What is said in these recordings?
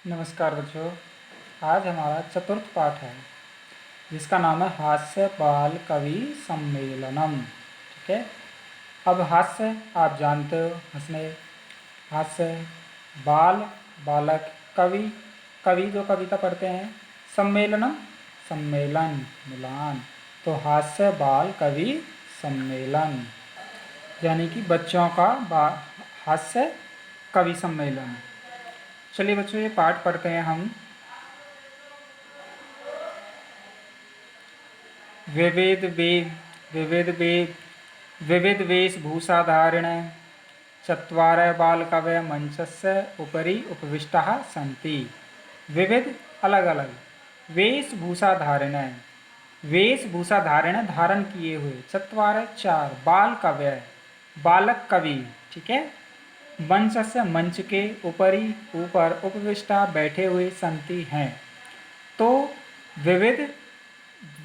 नमस्कार बच्चों। आज हमारा चतुर्थ पाठ है जिसका नाम है हास्य बाल कवि सम्मेलनम। ठीक है। अब हास्य आप जानते हो, हंसने, हास्य, बाल बालक, कवि कवि जो कविता पढ़ते हैं, सम्मेलनम सम्मेलन मिलान। तो हास्य बाल कवि सम्मेलन यानी कि बच्चों का हास्य कवि सम्मेलन। चलिए बच्चों, ये पाठ पढ़ते हैं हम। विविध वे विविध वे विविध वेशभूषाधारिण चत्वारः बालकवयः मंचस्य उपरि उपविष्टाः सन्ति। विविध अलग अलग वेशभूषाधारिण, वेशभूषा धारण धारण किए हुए, चत्वारः चार, बाल कवय बालक कवि। ठीक है। मंच से मंच के ऊपरी ऊपर उपविष्टा बैठे हुए संति हैं। तो विविध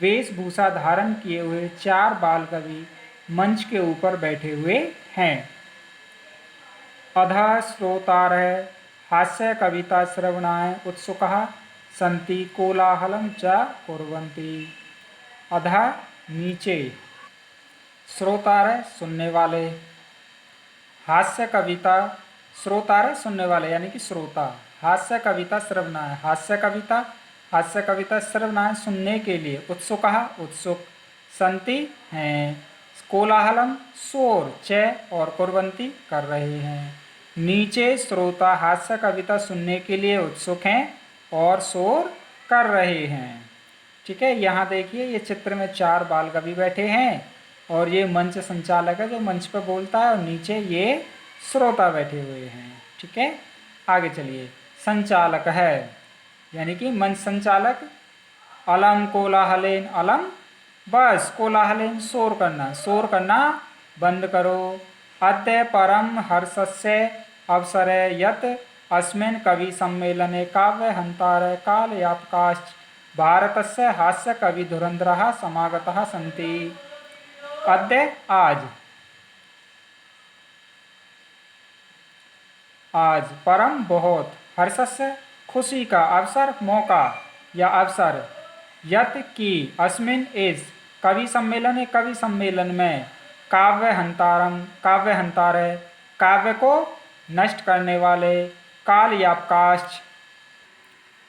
वेशभूषा धारण किए हुए चार बाल कवि मंच के ऊपर बैठे हुए हैं। अधः श्रोतारः हास्य कविता श्रवणाय उत्सुकाः सन्ति कोलाहलं च कुर्वन्ति। अधः नीचे, श्रोतारः सुनने वाले, हास्य कविता, श्रोतारः सुनने वाले यानी कि श्रोता, हास्य कविता श्रवणाय हास्य कविता श्रवणाय सुनने के लिए, उत्सुकाः उत्सुक, सन्ति हैं, कोलाहलम शोर, च और कुर्वन्ति कर रहे हैं। नीचे श्रोता हास्य कविता सुनने के लिए उत्सुक हैं और शोर कर रहे हैं। ठीक है। यहाँ देखिए, ये चित्र में चार बाल कवि बैठे हैं और ये मंच संचालक है जो मंच पर बोलता है, और नीचे ये श्रोता बैठे हुए हैं। ठीक है। आगे चलिए। संचालक है यानी कि मंच संचालक। अलम कोलाहलेन, अलम बस, कोलाहलेन शोर करना बंद करो। अद्य परम हर्षस्य अवसरे यत् अस्मिन् कवि सम्मेलने काव्य हंतार कालयापकाश्च भारतस्य हास्य कवि धुरंधरः समागतः सन्ति। अद्य आज परम बहुत, हर्षस्य खुशी का, अवसर मौका या अवसर, यत की, अस्मिन इस, कवि सम्मेलन में, काव्य हंतार है, काव्य को नष्ट करने वाले,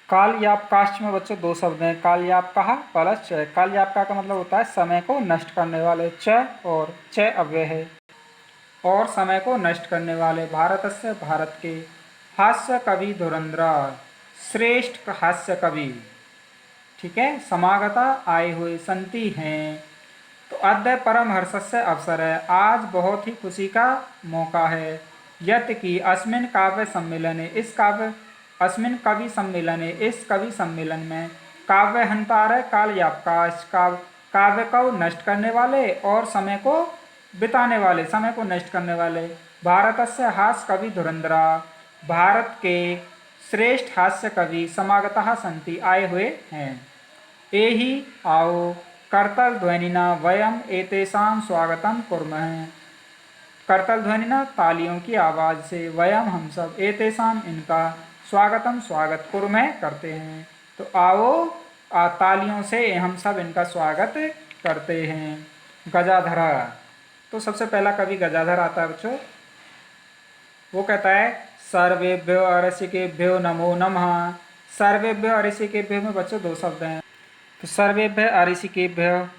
कालयापकाश्च में बच्चों दो शब्द हैं, कालयापका प्लस च। कालयापका का मतलब होता है समय को नष्ट करने वाले, च और च अव्यय है, और समय को नष्ट करने वाले, भारतस्य भारत के, हास्य कवि धुरंधर श्रेष्ठ हास्य कवि। ठीक है। समागता आए हुए, संति हैं। तो अद्य परम हर्षस्य अवसर है, आज बहुत ही खुशी का मौका है। यत की, अस्मिन काव्य सम्मेलन, इस कवि सम्मेलन में, काव्य हंतार कालयापकाश, काव्य को नष्ट करने वाले और समय को बिताने वाले, समय को नष्ट करने वाले, भारतस्य हास्य कवि धुरंधरा, भारत के श्रेष्ठ हास्य कवि, समागतः सन्ति आए हुए हैं। एहि आओ करतल ध्वनिना वयम एतेषां स्वागतम कुर्मः। करतल ध्वनिना तालियों की आवाज़ से, वयम हम सब, एतेषां इनका, स्वागतम स्वागत, कुर्मः करते हैं। तो आओ तालियों से हम सब इनका स्वागत करते हैं। गजाधरा, तो सबसे पहला कवि गजाधर आता है बच्चों। वो कहता है सर्वेभ्यो अरसिकेभ्यो नमो नमः। सर्वेभ्यो अरसिकेभ्यो में बच्चों दो शब्द हैं। तो सर्वेभ्य अरसिकेभ्य,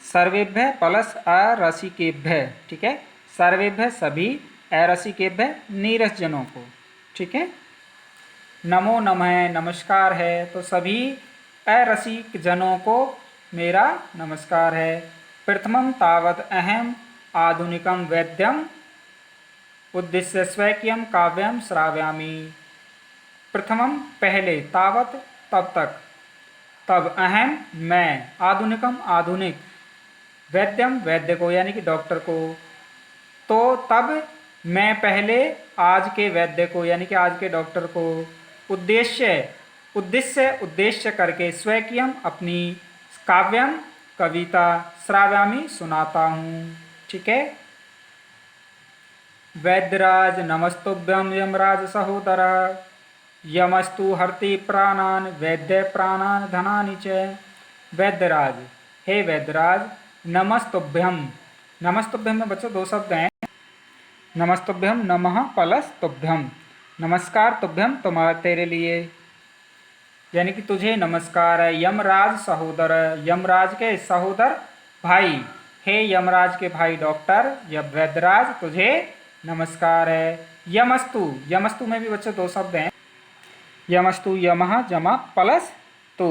सर्वेभ्य प्लस अरसिकेभ्य। ठीक है। सर्वेभ्य सभी, अरसिकेभ्य नीरस जनों को। ठीक है। नमो नमः नमस्कार है, तो सभी अरसिक जनों को मेरा नमस्कार है। प्रथमं तावत् अहम आधुनिकं वैद्यम उद्देश्य स्वकीयं काव्यम श्राव्यामि। प्रथमम पहले, तावत तब तक, तब, अहम मैं, आधुनिकम आधुनिक, वैद्यम वैद्य को यानी कि डॉक्टर को, तो तब मैं पहले आज के वैद्य को यानी कि आज के डॉक्टर को, उद्देश्य करके, स्वकीयम अपनी, काव्यम कविता, श्राव्यामि सुनाता हूँ। ठीक है। वैद्यराज नमस्तुभ्यं यमराज सहोदर, यमस्तु हरति प्राणान वैद्य प्राणान धनानि च। वैद्यराज, हे वैद्यराज, नमस्तुभ्यम। नमस्तुभ्यम में बच्चों दो शब्द हैं, नमस्तुभ्यम नमः प्लस तुभ्यम। नमस्कार तुभ्यम तुम्हारा तेरे लिए, यानी कि तुझे नमस्कार है। यमराज सहोदर, यमराज के सहोदर भाई, हे यमराज के भाई डॉक्टर या वैद्यराज तुझे नमस्कार है। यमस्तु, यमस्तु में भी बच्चों दो शब्द हैं, यमस्तु यमः जमा प्लस तु।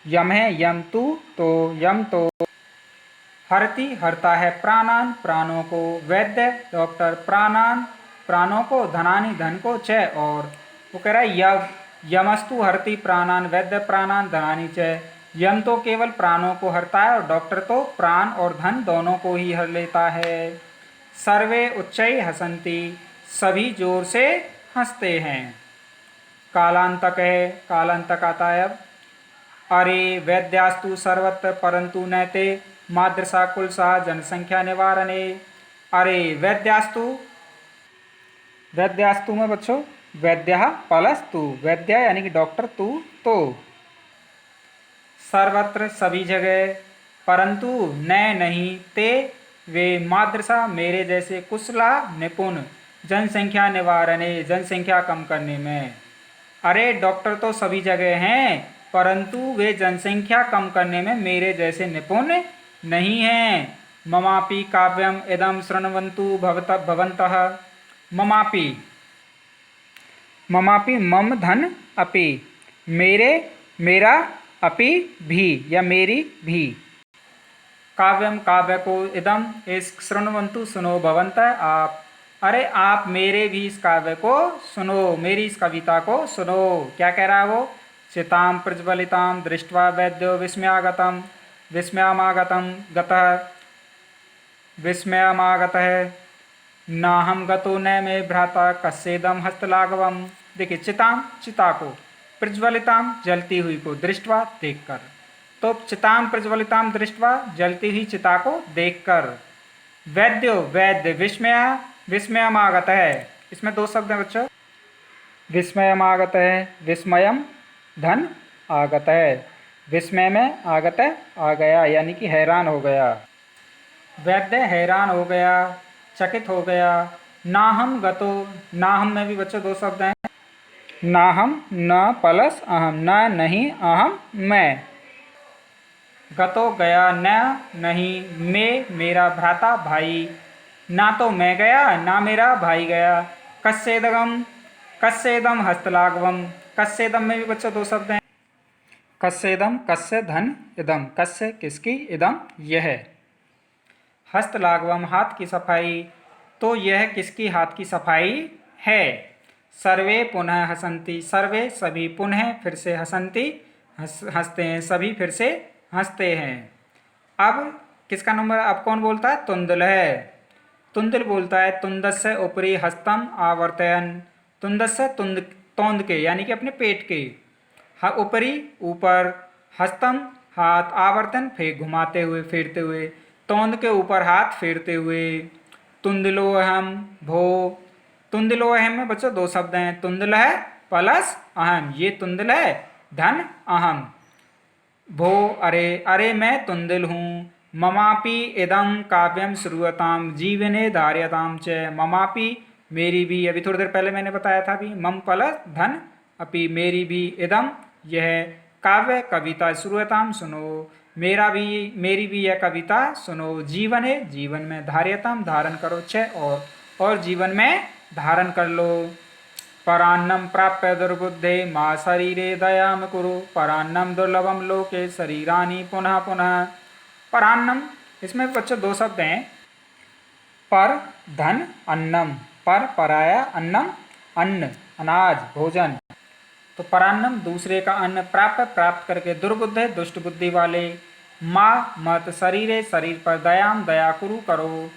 यम है यम तु, तो यम तो। हरति हरता है प्राणान प्राणों को, वैद्य डॉक्टर प्राणान प्राणों को, धनानि धन को, च और। वो कह रहा है यमस्तु हरति प्राणान वैद्य प्राणान धनानि च। यम तो केवल प्राणों को हरता है और डॉक्टर तो प्राण और धन दोनों को ही हर लेता है। सर्वे उच्चै हसंती, सभी जोर से हंसते हैं। कालांतक है, कालांतक आता है अब। अरे वैद्यास्तु सर्वत्र परंतु नैते माद्रसा कुलसा जनसंख्या निवारणे। अरे वैद्यास्तु, वैद्यास्तु में बच्चों वैद्य प्लस तू, वैद्य यानी कि डॉक्टर, तू तो। सर्वत्र सभी जगह, परंतु न नहीं, ते वे माद्रसा मेरे जैसे कुशला निपुण जनसंख्या निवारणे, जनसंख्या कम करने में। अरे डॉक्टर तो सभी जगह हैं, परंतु वे जनसंख्या कम करने में मेरे जैसे निपुण नहीं हैं। ममापि काव्यम इदम शृण्वन्तु भवन्तः। ममापि, ममापि मम धन अपि, मेरे मेरा, अपि भी या मेरी भी। काव्यम काव्य को, इदम इस, शृण्वन्तु सुनो, भवन्तः आप, अरे आप मेरे भी इस काव्य को सुनो, मेरी इस कविता को सुनो। क्या कह रहा है वो? चितां प्रज्वलितां दृष्ट्वा वैद्यो विस्मयागतं, विस्मयमागतं गतः, विस्मयमागतः नाहं गतो न मे भ्राता कस्येदं हस्तलाघवम्। देखिए चितां, चिता को, प्रज्वलितां जलती हुई को, दृष्ट्वा देखकर, तो चितां प्रज्वलितां दृष्ट्वा जलती हुई चिता को देखकर। वैद्यो वैद्य, विस्मय विस्मयमागत है, इसमें दो शब्द हैं बच्चों, विस्मयमागत है, विस्मयम धन आगत है, विस्मय में आगत है आ गया, यानी कि हैरान हो गया। वैद्य हैरान हो गया, चकित हो गया। नाहम गतो, नाहम में भी बच्चों दो शब्द हैं, नाहम न प्लस अहम, न नहीं, अहम मैं। गतो गया, न नहीं, मैं मेरा भ्राता भाई, ना तो मैं गया ना मेरा भाई गया। कस्येदगम, कस्येदम हस्तलाघवम, कस्येदम में भी बच्चों दो शब्द हैं, कस्येदम कस्य धन इदम, कस्य किसकी, इदम यह। हस्तलाघवम हाथ की सफाई, तो यह किसकी हाथ की सफाई है। सर्वे पुनः हसंती, सर्वे सभी, पुनः फिर से, हसंती हंसते हैं, सभी फिर से हंसते हैं। अब किसका नंबर, अब कौन बोलता है? तुंदल है। तुंदल बोलता है तुंदस्य उपरि हस्तम आवर्तयन, तुंदस्य तुंद, तोंद के यानी कि अपने पेट के, ऊपरी ऊपर, हस्तम हाथ, आवर्तन फिर घुमाते हुए फेरते हुए, तोंद के ऊपर हाथ फेरते हुए। तुंदलोहम भो, तुंदलोहम में बच्चों दो शब्द हैं, तुंदल है प्लस अहम, ये तुंदल है धन अहम। भो अरे, अरे मैं तुंदल हूँ। ममापि इदम काव्यम श्रूयताम जीवने धार्यताम च, ममापि मेरी भी, अभी थोड़ी देर पहले मैंने बताया था भी, मम प्लस धन अपि, मेरी भी, इदम यह काव्य कविता, श्रूयताम सुनो, मेरा भी, मेरी भी यह कविता सुनो। जीवने जीवन में, धार्यताम धारण करो, च और जीवन में धारण कर लो। परान्नम प्राप्य दुर्बुद्धे माँ शरीरे दयाम कुरु, परान्नम दुर्लभम लोके शरीरानि पुनः पुनः। परान्नम, इसमें बच्चों दो शब्द हैं, पर धन अन्नम, पर पराया, अन्नम अन्न, अनाज भोजन, तो परान्नम दूसरे का अन्न, प्राप्त प्राप्त करके, दुर्बुद्धे दुष्ट बुद्धि वाले, माँ मत शरीरे शरीर पर, दयाम दया कुरु करो,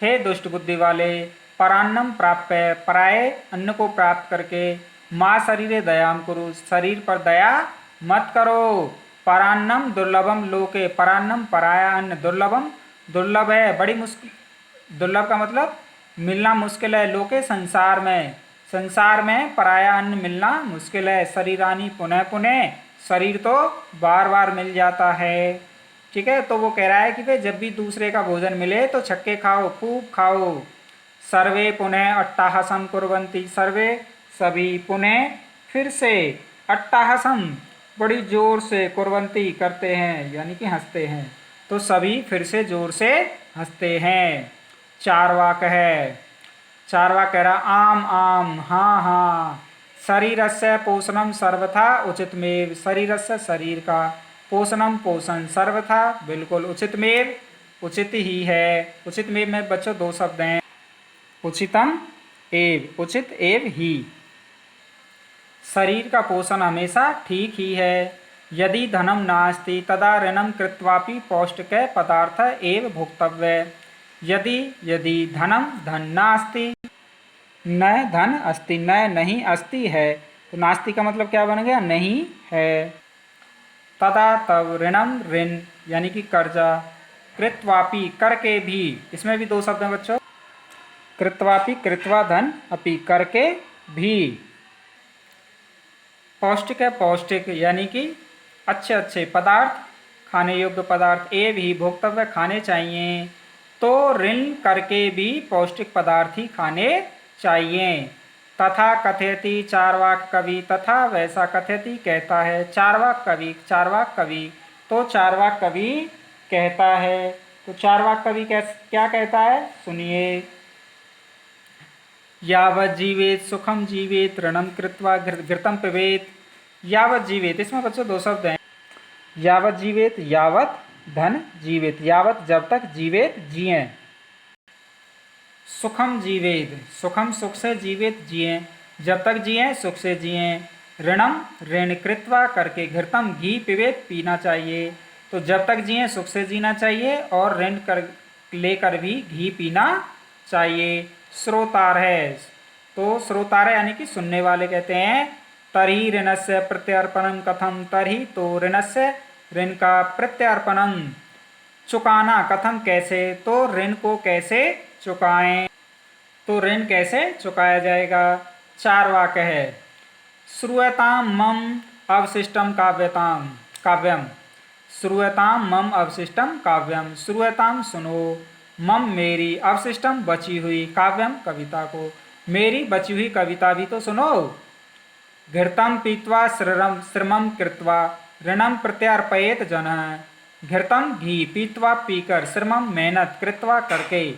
हे दुष्ट बुद्धि वाले। परान्नम प्राप्य पराये अन्न को प्राप्त करके, माँ शरीरे दयाम कुरु शरीर पर दया मत करो। परान्नम दुर्लभम लोके, परान्नम पराया अन्न, दुर्लभम दुर्लभ है, बड़ी मुश्किल, दुर्लभ का मतलब मिलना मुश्किल है, लोके संसार में, संसार में पराया अन्न मिलना मुश्किल है। शरीरानी पुनः पुनः, शरीर तो बार बार मिल जाता है। ठीक है, तो वो कह रहा है कि भाई जब भी दूसरे का भोजन मिले तो छक्के खाओ, खूब खाओ। सर्वे पुनः अट्टाहसम कुर्वन्ति, सर्वे सभी, पुनः फिर से, अट्टाहसम बड़ी जोर से, कुर्वन्ति करते हैं यानी कि हंसते हैं, तो सभी फिर से जोर से हंसते हैं। चारवाक है, चारवाक कह रहा आम आम, हाँ हाँ। शरीरस्य पोषणम सर्वथा उचितमेव, शरीरस्य शरीर का, पोषणम पोषण, सर्वथा बिल्कुल, उचितमेव उचित ही है। उचितमेव में बच्चों दो शब्द हैं, उचितम एव, उचित एव ही। शरीर का पोषण हमेशा ठीक ही है। यदि धनम नास्ति तदा ऋणम कृत्वापि पौष्टिक पदार्थ एव भोक्तव्य। यदि यदि धनम धन नास्ति, न धन अस्ति, न नहीं अस्ति है, तो नास्ति का मतलब क्या बन गया, नहीं है। तदा तब, ऋणम ऋण यानी कि कर्जा, कृत्वापि करके भी, इसमें भी दो शब्द हैं बच्चों, कृत्वापि कृत्वा धन, अपि करके भी। पौष्टिक है, पौष्टिक यानी कि अच्छे अच्छे पदार्थ, खाने योग्य पदार्थ, एव ही भोक्तव्य खाने चाहिए, तो ऋण करके भी पौष्टिक पदार्थ ही खाने चाहिए। तथा कथयति चारवाक कवि, तथा वैसा कथयति कहता है, चारवाक कवि, चारवाक कवि, तो चारवाक कवि कहता है। तो चारवाक कवि क्या कहता है, सुनिए। यावत जीवेत सुखम जीवेत, ऋणम कृत्वा घृतम पिबेत। यावत जीवेत, इसमें बच्चों दो शब्द हैं, यावत जीवेत, यावत धन जीवेत, यावत जब तक, जीवेत जिए, सुखम जीवेत, सुखम सुख से, जीवेत जिए जब तक जिए, सुख से जिए। ऋणम ऋण कृत्वा करके, घृतम घी, पिबेत पीना चाहिए, तो जब तक जिए सुख से जीना चाहिए और ऋण कर लेकर भी घी पीना चाहिए। श्रोतार है, तो श्रोतार यानी कि सुनने वाले कहते हैं। तर्हि ऋणस्य प्रत्यर्पणम कथम, तर्हि तो ऋणस्य ऋण का, प्रत्यर्पणम चुकाना, कथम कैसे, तो ऋण को कैसे चुकाएं, तो ऋण कैसे चुकाया जाएगा। चारवाक है, श्रूयताम मम अवशिष्टम काव्यताम काव्यम, श्रूयताम मम अवशिष्टम काव्यम, श्रूयताम सुनो, मम मेरी, अवशिष्टम बची हुई, काव्यम कविता को, मेरी बची हुई कविता भी तो सुनो। घृतम पीत्वा श्रमम कृत्वा, ऋणम प्रत्यर्पयेत जनः। घृतम घी, पीत्वा पीकर, श्रमम मेहनत, कृत्वा करके,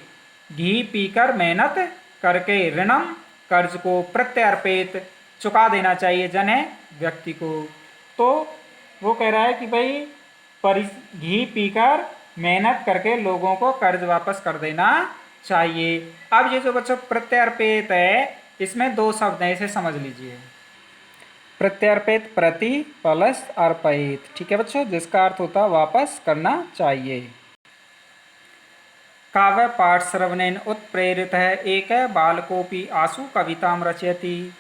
घी पीकर मेहनत करके, ऋणम कर्ज को, प्रत्यर्पित चुका देना चाहिए, जने व्यक्ति को। तो वो कह रहा है कि भाई घी पीकर मेहनत करके लोगों को कर्ज वापस कर देना चाहिए। अब ये जो बच्चों प्रत्यर्पित है, इसमें दो शब्द हैं, इसे समझ लीजिए। प्रत्यर्पित प्रति प्लस अर्पित, ठीक है बच्चों, जिसका अर्थ होता है वापस करना चाहिए। काव्य पाठ श्रवणेन उत्प्रेरित है, एक बालकोपि आशु कवितां रचयति,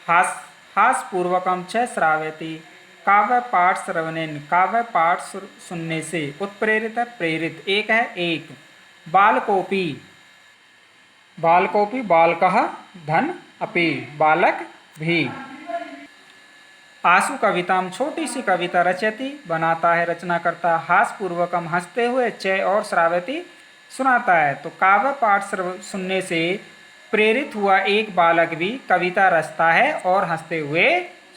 हासपूर्वकम च श्रावयति। काव्य पाठ श्रवणेन, काव्य पाठ सुनने से, उत्प्रेरित है प्रेरित, एक है एक, बालकोपि, बालकोपि बालकः धन, अपि बालक भी, आशु कविताम छोटी सी कविता, रचयति बनाता है, रचना करता, हासपूर्वकम हंसते हुए, च और श्रावयति सुनाता है। तो काव्य पाठ सुनने से प्रेरित हुआ एक बालक भी कविता रचता है और हंसते हुए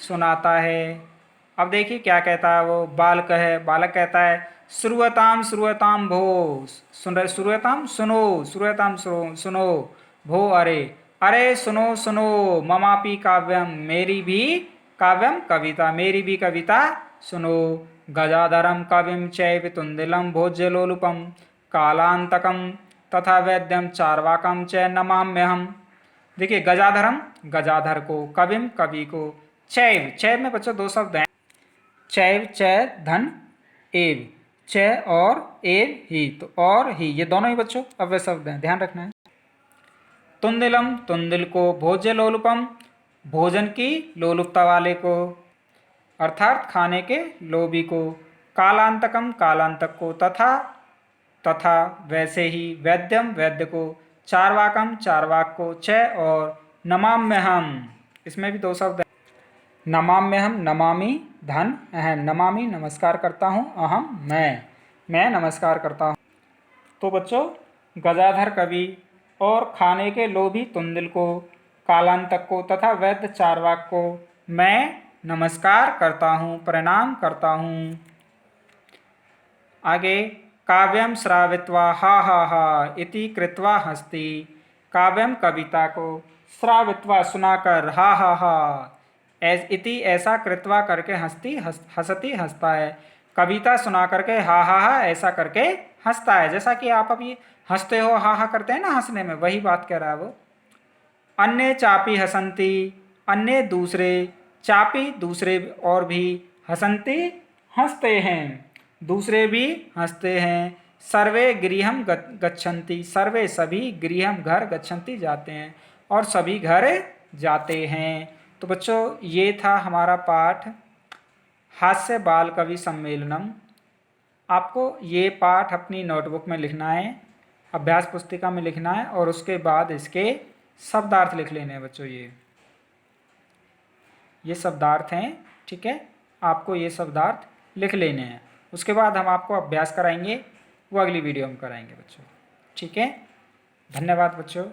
सुनाता है। अब देखिए क्या कहता है वो, बालक है, बालक कहता है, श्रूयताम श्रूयताम भो, श्रूयताम सुनो, श्रूयताम सुनो, भो अरे, अरे सुनो सुनो, ममापि काव्यम मेरी भी काव्यम कविता, मेरी भी कविता सुनो। गजाधरम कविम चैव तुंदिलम भोज्यलोलुपम कालांतकम तथा वैद्यम चारवाकम च नमाम्यहम। देखिए गजाधरम, गजाधर को, कविम कवि को, चैव, चैव में बच्चों दो शब्द हैं, चैव च धन, एव, च और एव ही, तो और ही ये दोनों ही बच्चों अव्यय शब्द हैं, ध्यान रखना है। तुंदिलम तुंदिल को, भोज्य लोलुपम भोजन की लोलुपता वाले को, अर्थात खाने के लोभी को, कालांतकम कालांतक को, तथा वैसे ही, वैद्यम वैद्य को, चारवाकम चारवाक को, च और नमाम्यहम, इसमें भी दो शब्द हैं। नमाम्यहम, नमामि धन अहम, नमामि नमस्कार करता हूँ, अहम मैं नमस्कार करता हूँ। तो बच्चों गजाधर कवि और खाने के लोभी तुंदिल को, कालांतक को तथा वैद्य चारवाक को मैं नमस्कार करता हूँ, प्रणाम करता हूँ। आगे काव्यम श्रावित्वा हा हा हा इति कृत्वा हस्ति, काव्यम कविता को, श्रावित्वा सुनाकर, हा हा हा इति ऐसा कृत्वा करके हंसती हंसता है, कविता सुना करके हा हा ऐसा करके हंसता है। जैसा कि आप अभी हंसते हो, हा हा करते हैं ना हंसने में, वही बात कह रहा है वो। अन्य चापी हसंती, अन्य दूसरे, चापी दूसरे और भी, हसंती हंसते हैं, दूसरे भी हंसते हैं। सर्वे गृहम गच्छन्ति, सर्वे सभी, गृहम घर, गच्छन्ति जाते हैं, और सभी घर जाते हैं। तो बच्चों ये था हमारा पाठ हास्य बाल कवि सम्मेलनम। आपको ये पाठ अपनी नोटबुक में लिखना है, अभ्यास पुस्तिका में लिखना है, और उसके बाद इसके शब्दार्थ लिख लेने हैं बच्चों। ये शब्दार्थ हैं, ठीक है, आपको ये शब्दार्थ लिख लेने हैं। उसके बाद हम आपको अभ्यास कराएंगे, वो अगली वीडियो में कराएंगे बच्चों, ठीक है। धन्यवाद बच्चों।